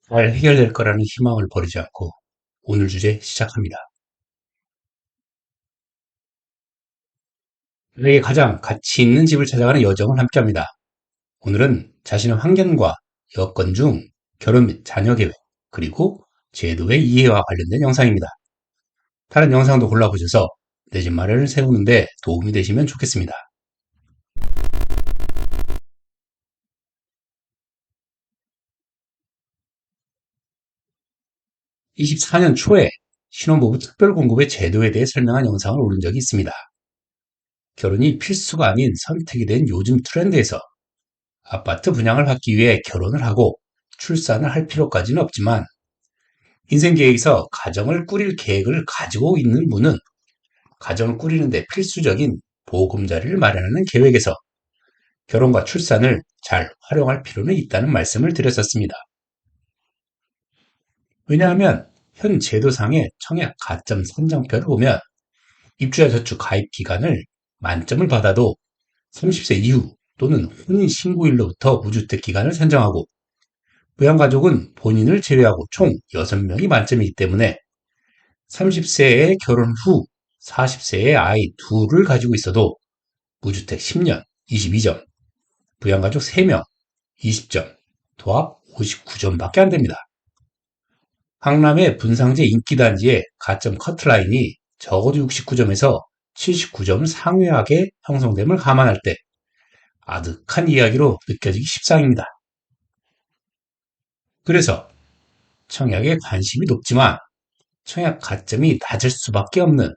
잘 해결될 거라는 희망을 버리지 않고 오늘 주제 시작합니다. 저에게 가장 가치 있는 집을 찾아가는 여정을 함께합니다. 오늘은 자신의 환경과 여건 중 결혼 및 자녀 계획, 그리고 제도의 이해와 관련된 영상입니다. 다른 영상도 골라보셔서 내 집 마련을 세우는데 도움이 되시면 좋겠습니다. 24년 초에 신혼부부 특별공급의 제도에 대해 설명한 영상을 올린 적이 있습니다. 결혼이 필수가 아닌 선택이 된 요즘 트렌드에서 아파트 분양을 받기 위해 결혼을 하고 출산을 할 필요까지는 없지만 인생 계획에서 가정을 꾸릴 계획을 가지고 있는 분은 가정을 꾸리는데 필수적인 보금자리를 마련하는 계획에서 결혼과 출산을 잘 활용할 필요는 있다는 말씀을 드렸었습니다. 왜냐하면 현 제도상의 청약 가점 선정표를 보면 입주자 저축 가입 기간을 만점을 받아도 30세 이후 또는 혼인신고일로부터 무주택 기간을 산정하고 부양가족은 본인을 제외하고 총 6명이 만점이기 때문에 30세에 결혼 후 40세에 아이 둘을 가지고 있어도 무주택 10년 22점, 부양가족 3명 20점, 도합 59점밖에 안 됩니다. 강남의 분상제 인기단지의 가점 커트라인이 적어도 69점에서 79점 상회하게 형성됨을 감안할 때 아득한 이야기로 느껴지기 십상입니다. 그래서 청약에 관심이 높지만 청약 가점이 낮을 수밖에 없는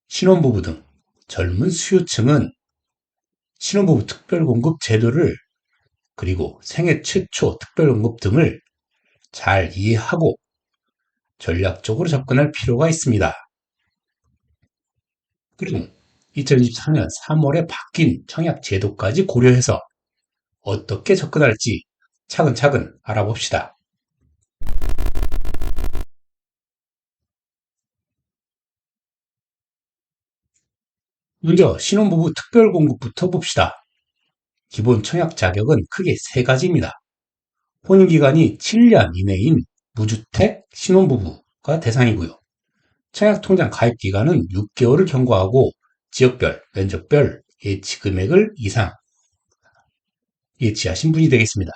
신혼부부 등 젊은 수요층은 신혼부부 특별공급 제도를 그리고 생애 최초 특별공급 등을 잘 이해하고 전략적으로 접근할 필요가 있습니다. 그리고 2024년 3월에 바뀐 청약 제도까지 고려해서 어떻게 접근할지 차근차근 알아봅시다. 먼저 신혼부부 특별공급부터 봅시다. 기본 청약 자격은 크게 세 가지입니다. 혼인기간이 7년 이내인 무주택 신혼부부가 대상이고요. 청약통장 가입 기간은 6개월을 경과하고 지역별, 면적별 예치 금액을 이상 예치하신 분이 되겠습니다.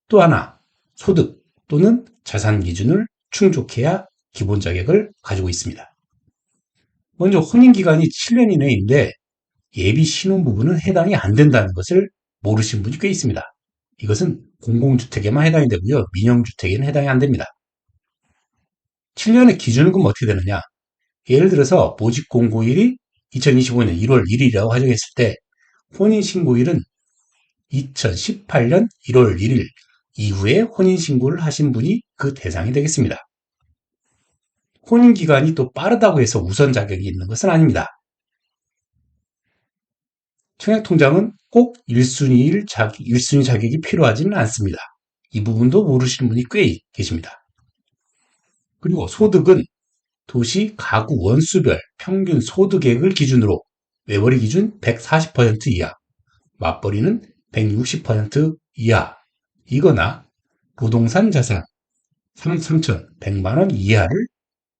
또 하나, 소득 또는 자산 기준을 충족해야 기본 자격을 가지고 있습니다. 먼저 혼인기간이 7년 이내인데 예비 신혼부부는 해당이 안 된다는 것을 모르신 분이 꽤 있습니다. 이것은 공공주택에만 해당이 되고요. 민영주택에는 해당이 안 됩니다. 7년의 기준은 그럼 어떻게 되느냐? 예를 들어서 모집 공고일이 2025년 1월 1일이라고 가정했을 때 혼인신고일은 2018년 1월 1일 이후에 혼인신고를 하신 분이 그 대상이 되겠습니다. 혼인기간이 또 빠르다고 해서 우선 자격이 있는 것은 아닙니다. 청약통장은 꼭 1순위 자격이 필요하지는 않습니다. 이 부분도 모르시는 분이 꽤 계십니다. 그리고 소득은 도시 가구 원수별 평균 소득액을 기준으로 매월이 기준 140% 이하, 맞벌이는 160% 이하이거나 부동산 자산 3,100만 원 이하를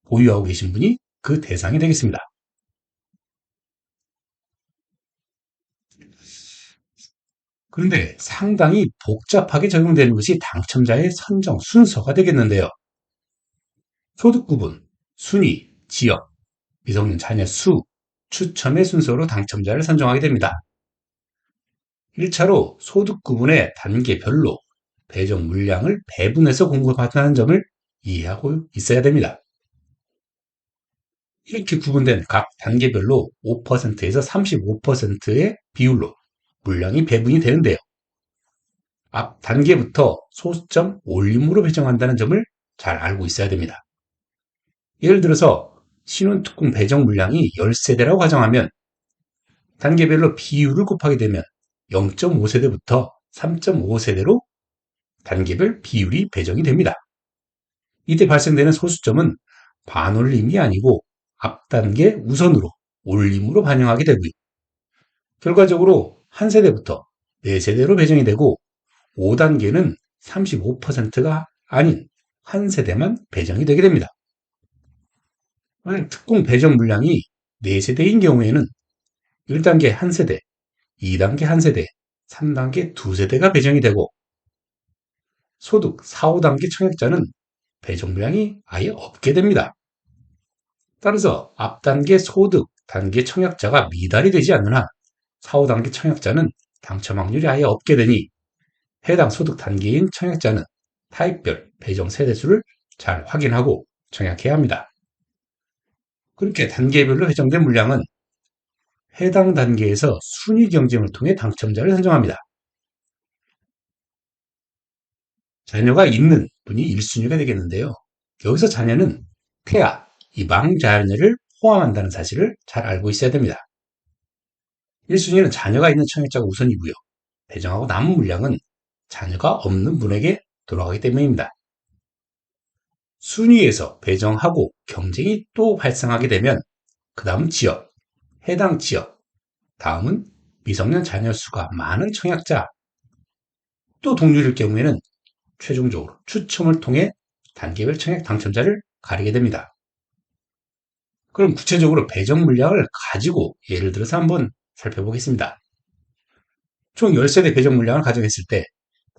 보유하고 계신 분이 그 대상이 되겠습니다. 그런데 상당히 복잡하게 적용되는 것이 당첨자의 선정 순서가 되겠는데요. 소득 구분, 순위, 지역, 미성년 자녀 수, 추첨의 순서로 당첨자를 선정하게 됩니다. 1차로 소득 구분의 단계별로 배정 물량을 배분해서 공급한다는 점을 이해하고 있어야 됩니다. 이렇게 구분된 각 단계별로 5%에서 35%의 비율로 물량이 배분이 되는데요. 앞 단계부터 소수점 올림으로 배정한다는 점을 잘 알고 있어야 됩니다. 예를 들어서 신혼특공 배정 물량이 10세대라고 가정하면 단계별로 비율을 곱하게 되면 0.5세대부터 3.5세대로 단계별 비율이 배정이 됩니다. 이때 발생되는 소수점은 반올림이 아니고 앞 단계 우선으로 올림으로 반영하게 되고요. 결과적으로 한 세대부터 4세대로 배정이 되고 5단계는 35%가 아닌 한 세대만 배정이 되게 됩니다. 만약 특공 배정 물량이 4세대인 경우에는 1단계 한 세대, 2단계 한 세대, 3단계 두 세대가 배정이 되고 소득 4, 5단계 청약자는 배정 물량이 아예 없게 됩니다. 따라서 앞 단계 소득 단계 청약자가 미달이 되지 않는 한 4, 5단계 청약자는 당첨 확률이 아예 없게 되니 해당 소득 단계인 청약자는 타입별 배정 세대수를 잘 확인하고 청약해야 합니다. 그렇게 단계별로 배정된 물량은 해당 단계에서 순위 경쟁을 통해 당첨자를 선정합니다. 자녀가 있는 분이 1순위가 되겠는데요. 여기서 자녀는 폐하, 이 망자녀를 포함한다는 사실을 잘 알고 있어야 됩니다. 1순위는 자녀가 있는 청약자가 우선이고요. 배정하고 남은 물량은 자녀가 없는 분에게 돌아가기 때문입니다. 순위에서 배정하고 경쟁이 또 발생하게 되면 그 다음 지역, 해당 지역, 다음은 미성년 자녀 수가 많은 청약자, 또 동률일 경우에는 최종적으로 추첨을 통해 단계별 청약 당첨자를 가리게 됩니다. 그럼 구체적으로 배정 물량을 가지고 예를 들어서 한번 살펴보겠습니다. 총 10세대 배정 물량을 가정했을 때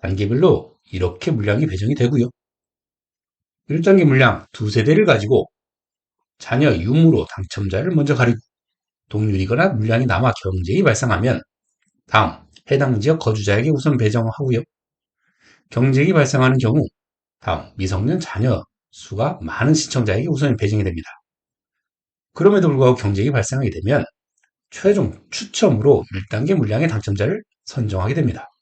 단계별로 이렇게 물량이 배정이 되고요. 1단계 물량 2세대를 가지고 자녀 유무로 당첨자를 먼저 가리고 동률이거나 물량이 남아 경쟁이 발생하면 다음 해당 지역 거주자에게 우선 배정하고요. 경쟁이 발생하는 경우 다음 미성년 자녀 수가 많은 신청자에게 우선 배정이 됩니다. 그럼에도 불구하고 경쟁이 발생하게 되면 최종 추첨으로 1단계 물량의 당첨자를 선정하게 됩니다.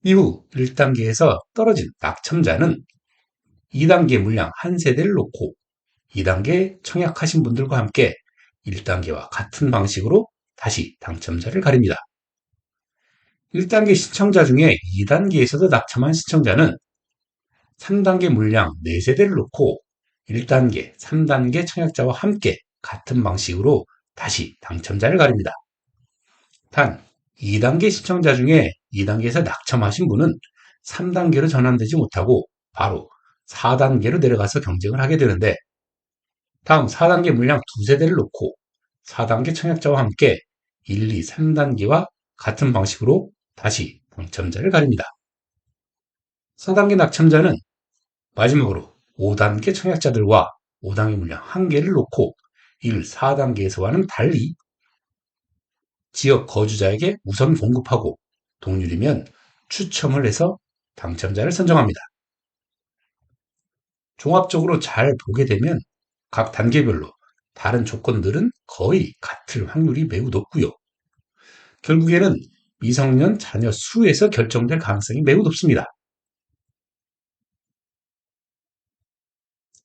이후 1단계에서 떨어진 낙첨자는 2단계 물량 한 세대를 놓고 2단계 청약하신 분들과 함께 1단계와 같은 방식으로 다시 당첨자를 가립니다. 1단계 신청자 중에 2단계에서도 낙첨한 신청자는 3단계 물량 4세대를 놓고 1단계, 3단계 청약자와 함께 같은 방식으로 다시 당첨자를 가립니다. 단 2단계 신청자 중에 2단계에서 낙첨하신 분은 3단계로 전환되지 못하고 바로 4단계로 내려가서 경쟁을 하게 되는데 다음 4단계 물량 2세대를 놓고 4단계 청약자와 함께 1, 2, 3단계와 같은 방식으로 다시 당첨자를 가립니다. 4단계 낙첨자는 마지막으로 5단계 청약자들과 5단계 물량 1개를 놓고 1, 4단계에서와는 달리 지역 거주자에게 우선 공급하고 동률이면 추첨을 해서 당첨자를 선정합니다. 종합적으로 잘 보게 되면 각 단계별로 다른 조건들은 거의 같을 확률이 매우 높고요. 결국에는 미성년 자녀 수에서 결정될 가능성이 매우 높습니다.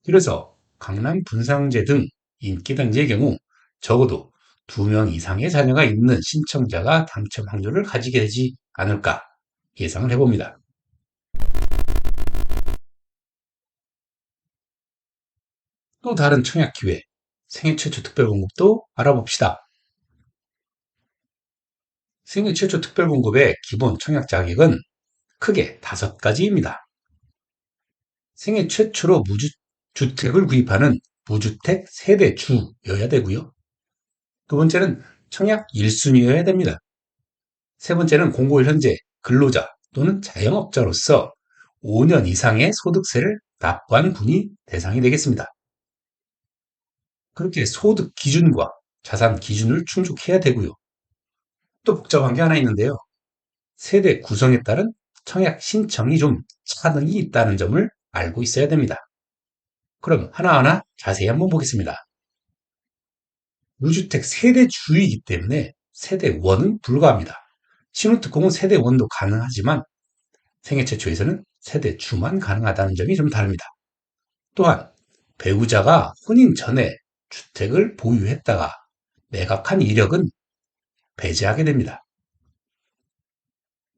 그래서 강남 분상제 등 인기 단지의 경우 적어도 2명 이상의 자녀가 있는 신청자가 당첨 확률을 가지게 되지 않을까 예상을 해봅니다. 또 다른 청약 기회, 생애 최초 특별 공급도 알아봅시다. 생애 최초 특별 공급의 기본 청약 자격은 크게 5가지입니다. 생애 최초로 무주택을 구입하는 무주택 세대주여야 되고요. 두 번째는 청약 1순위여야 됩니다. 세 번째는 공고일 현재 근로자 또는 자영업자로서 5년 이상의 소득세를 납부한 분이 대상이 되겠습니다. 그렇게 소득 기준과 자산 기준을 충족해야 되고요. 또 복잡한 게 하나 있는데요. 세대 구성에 따른 청약 신청이 좀 차등이 있다는 점을 알고 있어야 됩니다. 그럼 하나하나 자세히 한번 보겠습니다. 무주택 세대주이기 때문에 세대원은 불가합니다. 신혼특공은 세대원도 가능하지만 생애 최초에서는 세대주만 가능하다는 점이 좀 다릅니다. 또한 배우자가 혼인 전에 주택을 보유했다가 매각한 이력은 배제하게 됩니다.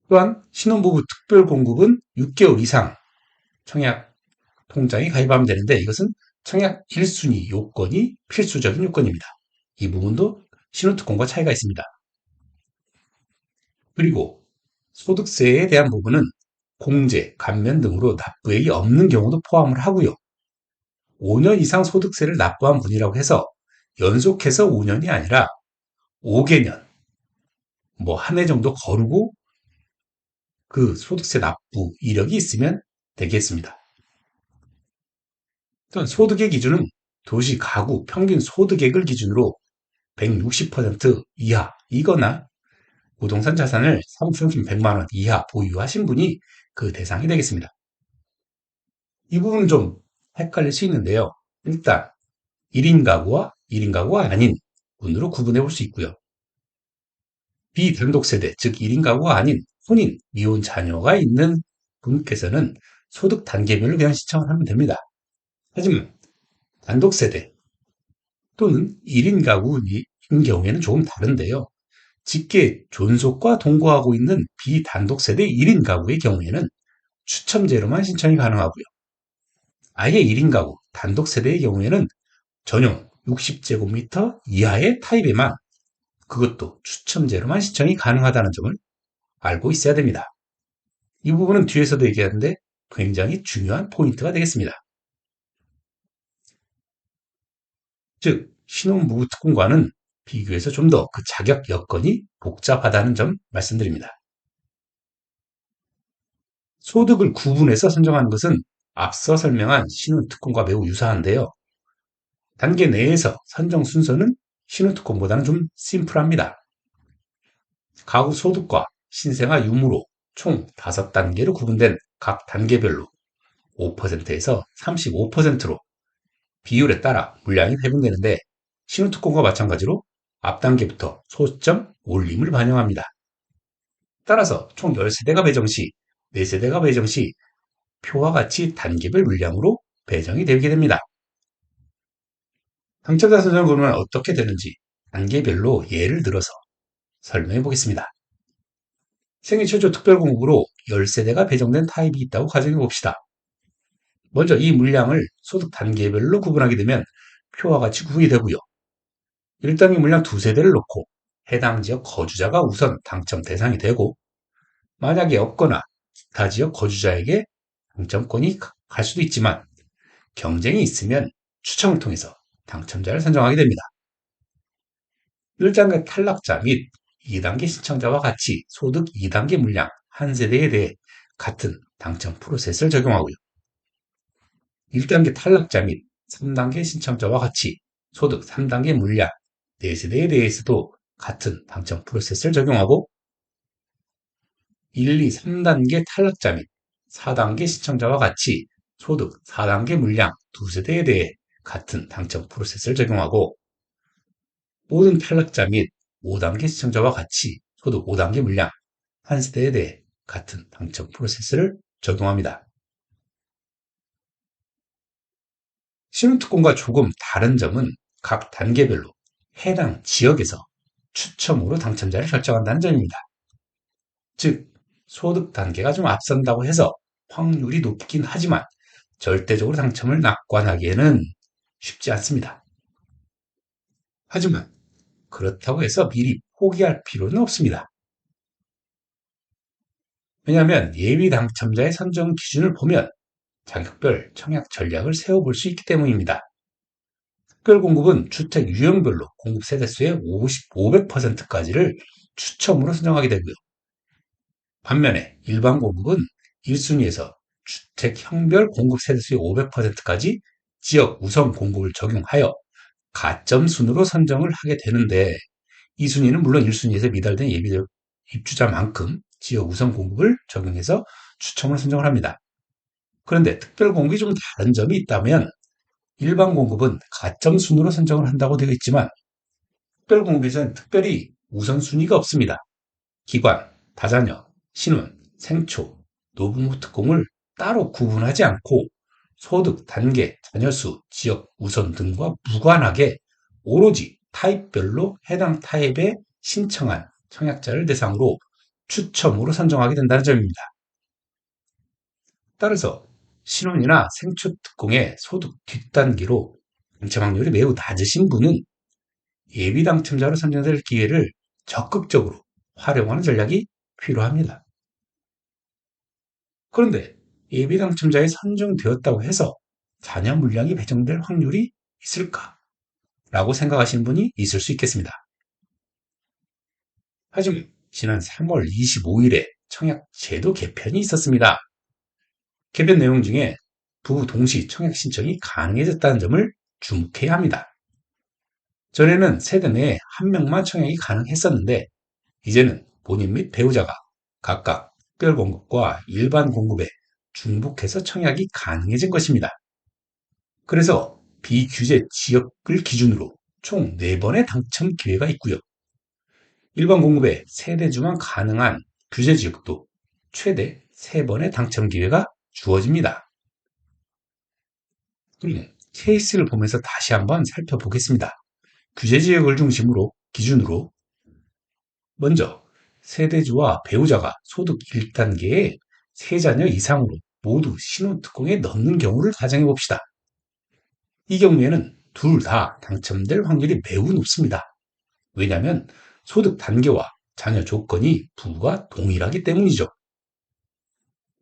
또한 신혼부부 특별공급은 6개월 이상 청약 통장에 가입하면 되는데 이것은 청약 1순위 요건이 필수적인 요건입니다. 이 부분도 신혼특공과 차이가 있습니다. 그리고 소득세에 대한 부분은 공제, 감면 등으로 납부액이 없는 경우도 포함을 하고요. 5년 이상 소득세를 납부한 분이라고 해서 연속해서 5년이 아니라 5개년, 뭐 한 해 정도 거르고 그 소득세 납부 이력이 있으면 되겠습니다. 또한 소득의 기준은 도시 가구 평균 소득액을 기준으로 160% 이하이거나 부동산 자산을 3,100만 원 이하 보유하신 분이 그 대상이 되겠습니다. 이 부분은 좀 헷갈릴 수 있는데요. 일단 1인 가구와 1인 가구가 아닌 분으로 구분해 볼 수 있고요. 비단독 세대, 즉 1인 가구가 아닌 혼인, 미혼 자녀가 있는 분께서는 소득 단계별로 그냥 신청을 하면 됩니다. 하지만 단독 세대 또는 1인 가구인 경우에는 조금 다른데요. 직계 존속과 동거하고 있는 비단독 세대 1인 가구의 경우에는 추첨제로만 신청이 가능하고요. 아예 1인 가구, 단독 세대의 경우에는 전용 60제곱미터 이하의 타입에만 그것도 추첨제로만 신청이 가능하다는 점을 알고 있어야 됩니다. 이 부분은 뒤에서도 얘기하는데 굉장히 중요한 포인트가 되겠습니다. 즉, 신혼부부 특공과는 비교해서 좀 더 그 자격 여건이 복잡하다는 점 말씀드립니다. 소득을 구분해서 선정하는 것은 앞서 설명한 신혼특공과 매우 유사한데요. 단계 내에서 선정 순서는 신혼특공보다는 좀 심플합니다. 가구 소득과 신생아 유무로 총 5단계로 구분된 각 단계별로 5%에서 35%로 비율에 따라 물량이 배분되는데 신혼특공과 마찬가지로 앞 단계부터 소점 올림을 반영합니다. 따라서 총 10세대가 배정 시 4세대가 배정 시 표와 같이 단계별 물량으로 배정이 되게 됩니다. 당첨자 선정 그러면 어떻게 되는지 단계별로 예를 들어서 설명해 보겠습니다. 생애 최초 특별공급으로 10세대가 배정된 타입이 있다고 가정해 봅시다. 먼저 이 물량을 소득 단계별로 구분하게 되면 표와 같이 구분이 되고요. 1단계 물량 2세대를 놓고 해당 지역 거주자가 우선 당첨 대상이 되고 만약에 없거나 기타 지역 거주자에게 당첨권이 갈 수도 있지만 경쟁이 있으면 추첨을 통해서 당첨자를 선정하게 됩니다. 1단계 탈락자 및 2단계 신청자와 같이 소득 2단계 물량 한 세대에 대해 같은 당첨 프로세스를 적용하고요. 1단계 탈락자 및 3단계 신청자와 같이 소득 3단계 물량 4세대에 대해서도 같은 당첨 프로세스를 적용하고 1, 2, 3단계 탈락자 및 4단계 신청자와 같이 소득 4단계 물량 2세대에 대해 같은 당첨 프로세스를 적용하고 모든 탈락자 및 5단계 시청자와 같이 소득 5단계 물량 한 세대에 대해 같은 당첨 프로세스를 적용합니다. 신혼특공과 조금 다른 점은 각 단계별로 해당 지역에서 추첨으로 당첨자를 결정한다는 점입니다. 즉, 소득 단계가 좀 앞선다고 해서 확률이 높긴 하지만 절대적으로 당첨을 낙관하기에는 쉽지 않습니다. 하지만 그렇다고 해서 미리 포기할 필요는 없습니다. 왜냐하면 예비 당첨자의 선정 기준을 보면 자격별 청약 전략을 세워볼 수 있기 때문입니다. 특별공급은 주택 유형별로 공급 세대수의 500%까지를 추첨으로 선정하게 되고요. 반면에 일반 공급은 1순위에서 주택형별 공급 세대수의 500%까지 지역 우선 공급을 적용하여 가점 순으로 선정을 하게 되는데 이 순위는 물론 1순위에서 미달된 예비 입주자만큼 지역 우선 공급을 적용해서 추첨을 선정을 합니다. 그런데 특별 공급이 좀 다른 점이 있다면 일반 공급은 가점 순으로 선정을 한다고 되어 있지만 특별 공급에서는 특별히 우선순위가 없습니다. 기관, 다자녀, 신혼, 생초, 노부모 특공을 따로 구분하지 않고 소득, 단계, 자녀수, 지역 우선 등과 무관하게 오로지 타입별로 해당 타입에 신청한 청약자를 대상으로 추첨으로 선정하게 된다는 점입니다. 따라서 신혼이나 생초 특공의 소득 뒷단계로 당첨 확률이 매우 낮으신 분은 예비 당첨자로 선정될 기회를 적극적으로 활용하는 전략이 필요합니다. 그런데 예비 당첨자에 선정되었다고 해서 자녀 물량이 배정될 확률이 있을까? 라고 생각하시는 분이 있을 수 있겠습니다. 하지만 지난 3월 25일에 청약 제도 개편이 있었습니다. 개편 내용 중에 부부 동시 청약 신청이 가능해졌다는 점을 주목해야 합니다. 전에는 세대 내에 한 명만 청약이 가능했었는데 이제는 본인 및 배우자가 각각 특별 공급과 일반 공급에 중복해서 청약이 가능해진 것입니다. 그래서 비규제 지역을 기준으로 총 4번의 당첨 기회가 있고요. 일반 공급에 세대주만 가능한 규제 지역도 최대 3번의 당첨 기회가 주어집니다. 그럼 케이스를 보면서 다시 한번 살펴보겠습니다. 규제 지역을 중심으로 기준으로 먼저 세대주와 배우자가 소득 1단계에 3자녀 이상으로 모두 신혼특공에 넣는 경우를 가정해 봅시다. 이 경우에는 둘 다 당첨될 확률이 매우 높습니다. 왜냐하면 소득 단계와 자녀 조건이 부부가 동일하기 때문이죠.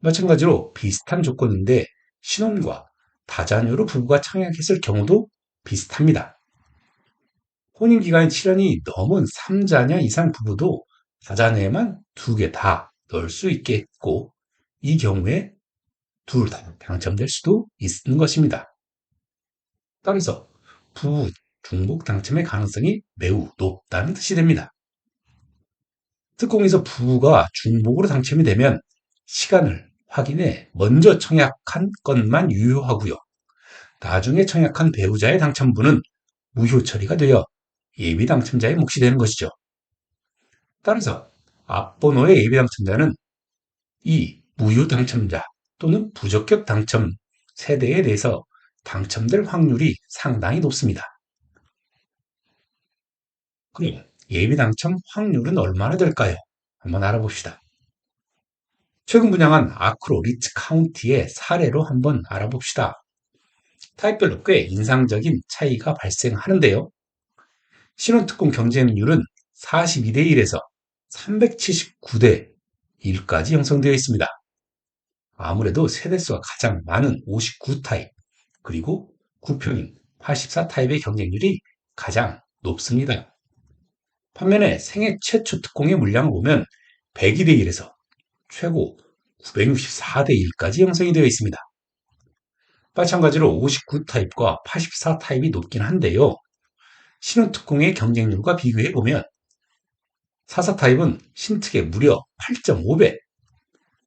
마찬가지로 비슷한 조건인데 신혼과 다자녀로 부부가 청약했을 경우도 비슷합니다. 혼인기간 7년이 넘은 3자녀 이상 부부도 다자녀에만 2개 다 넣을 수 있겠고 이 경우에 둘 다 당첨될 수도 있는 것입니다. 따라서 부부 중복 당첨의 가능성이 매우 높다는 뜻이 됩니다. 특공에서 부부가 중복으로 당첨이 되면 시간을 확인해 먼저 청약한 건만 유효하고요. 나중에 청약한 배우자의 당첨분은 무효 처리가 되어 예비 당첨자의 몫이 되는 것이죠. 따라서 앞번호의 예비 당첨자는 이 무효 당첨자 또는 부적격 당첨 세대에 대해서 당첨될 확률이 상당히 높습니다. 그럼 예비 당첨 확률은 얼마나 될까요? 한번 알아봅시다. 최근 분양한 아크로 리츠 카운티의 사례로 한번 알아봅시다. 타입별로 꽤 인상적인 차이가 발생하는데요. 신혼특공 경쟁률은 42대 1에서 379대 1까지 형성되어 있습니다. 아무래도 세대수가 가장 많은 59 타입, 그리고 구평인 84 타입의 경쟁률이 가장 높습니다. 반면에 생애 최초 특공의 물량을 보면 102대 1에서 최고 964대 1까지 형성이 되어 있습니다. 마찬가지로 59 타입과 84 타입이 높긴 한데요. 신혼특공의 경쟁률과 비교해보면 44 타입은 신특의 무려 8.5배,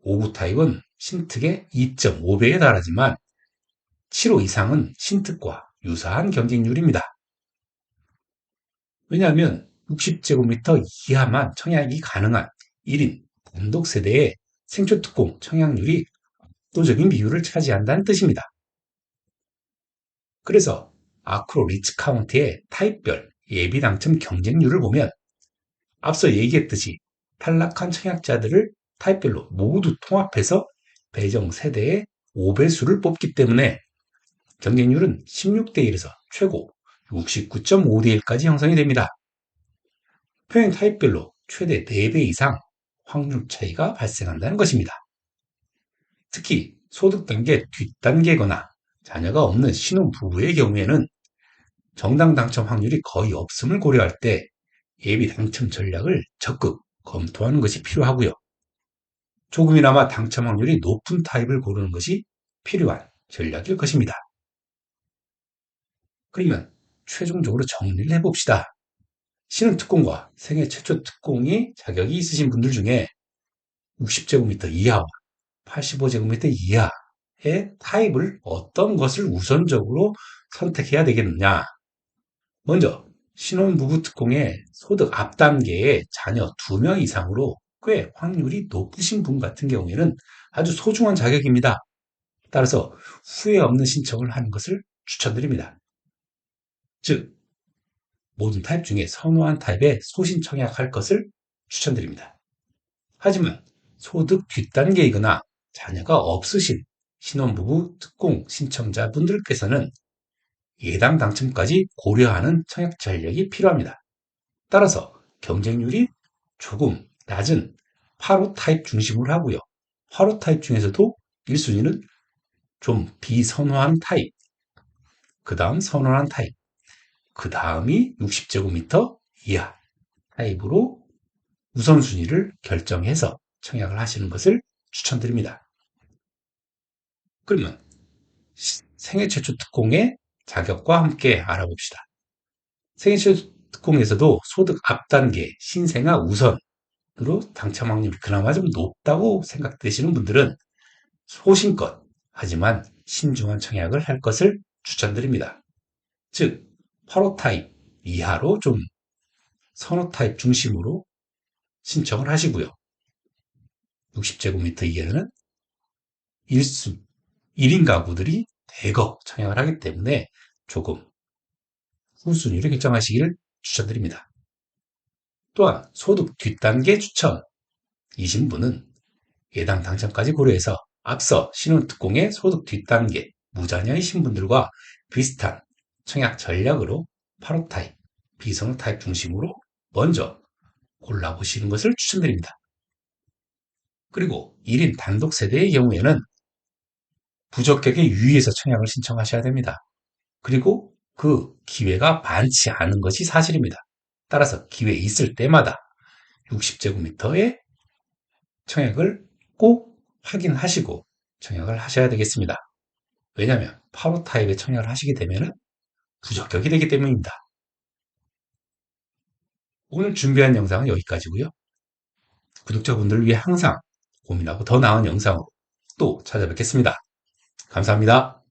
59 타입은 신특의 2.5배에 달하지만 7호 이상은 신특과 유사한 경쟁률입니다. 왜냐하면 60제곱미터 이하만 청약이 가능한 1인 단독 세대의 생초특공 청약률이 압도적인 비율을 차지한다는 뜻입니다. 그래서 아크로 리츠 카운티의 타입별 예비 당첨 경쟁률을 보면 앞서 얘기했듯이 탈락한 청약자들을 타입별로 모두 통합해서 배정 세대의 5배수를 뽑기 때문에 경쟁률은 16대 1에서 최고 69.5대 1까지 형성이 됩니다. 평행 타입별로 최대 4배 이상 확률 차이가 발생한다는 것입니다. 특히 소득 단계 뒷단계거나 자녀가 없는 신혼부부의 경우에는 정당 당첨 확률이 거의 없음을 고려할 때 예비 당첨 전략을 적극 검토하는 것이 필요하고요. 조금이나마 당첨 확률이 높은 타입을 고르는 것이 필요한 전략일 것입니다. 그러면 최종적으로 정리를 해봅시다. 신혼특공과 생애 최초 특공이 자격이 있으신 분들 중에 60제곱미터 이하와 85제곱미터 이하의 타입을 어떤 것을 우선적으로 선택해야 되겠느냐. 먼저 신혼부부 특공의 소득 앞 단계에 자녀 2명 이상으로 꽤 확률이 높으신 분 같은 경우에는 아주 소중한 자격입니다. 따라서 후회 없는 신청을 하는 것을 추천드립니다. 즉, 모든 타입 중에 선호한 타입에 소신 청약할 것을 추천드립니다. 하지만 소득 뒷단계이거나 자녀가 없으신 신혼부부 특공 신청자분들께서는 예당 당첨까지 고려하는 청약 전략이 필요합니다. 따라서 경쟁률이 조금 낮은 8호 타입 중심으로 하고요. 8호 타입 중에서도 1순위는 좀 비선호한 타입, 그 다음 선호한 타입, 그 다음이 60제곱미터 이하 타입으로 우선순위를 결정해서 청약을 하시는 것을 추천드립니다. 그러면 생애 최초 특공의 자격과 함께 알아봅시다. 생애 최초 특공에서도 소득 앞단계 신생아 우선으로 당첨 확률이 그나마 좀 높다고 생각되시는 분들은 소신껏 하지만 신중한 청약을 할 것을 추천드립니다. 즉 8호 타입 이하로 좀 선호 타입 중심으로 신청을 하시고요. 60제곱미터 이하는 1인 가구들이 대거 청약을 하기 때문에 조금 후순위를 결정하시기를 추천드립니다. 또한 소득 뒷단계 추천이신 분은 예당 당첨까지 고려해서 앞서 신혼특공의 소득 뒷단계 무자녀이신 분들과 비슷한 청약 전략으로 8호 타입, 비선호 타입 중심으로 먼저 골라보시는 것을 추천드립니다. 그리고 1인 단독 세대의 경우에는 부적격에 유의해서 청약을 신청하셔야 됩니다. 그리고 그 기회가 많지 않은 것이 사실입니다. 따라서 기회 있을 때마다 60제곱미터의 청약을 꼭 확인하시고 청약을 하셔야 되겠습니다. 왜냐하면 8호 타입의 청약을 하시게 되면 부적격이 되기 때문입니다. 오늘 준비한 영상은 여기까지고요. 구독자분들을 위해 항상 고민하고 더 나은 영상으로 또 찾아뵙겠습니다. 감사합니다.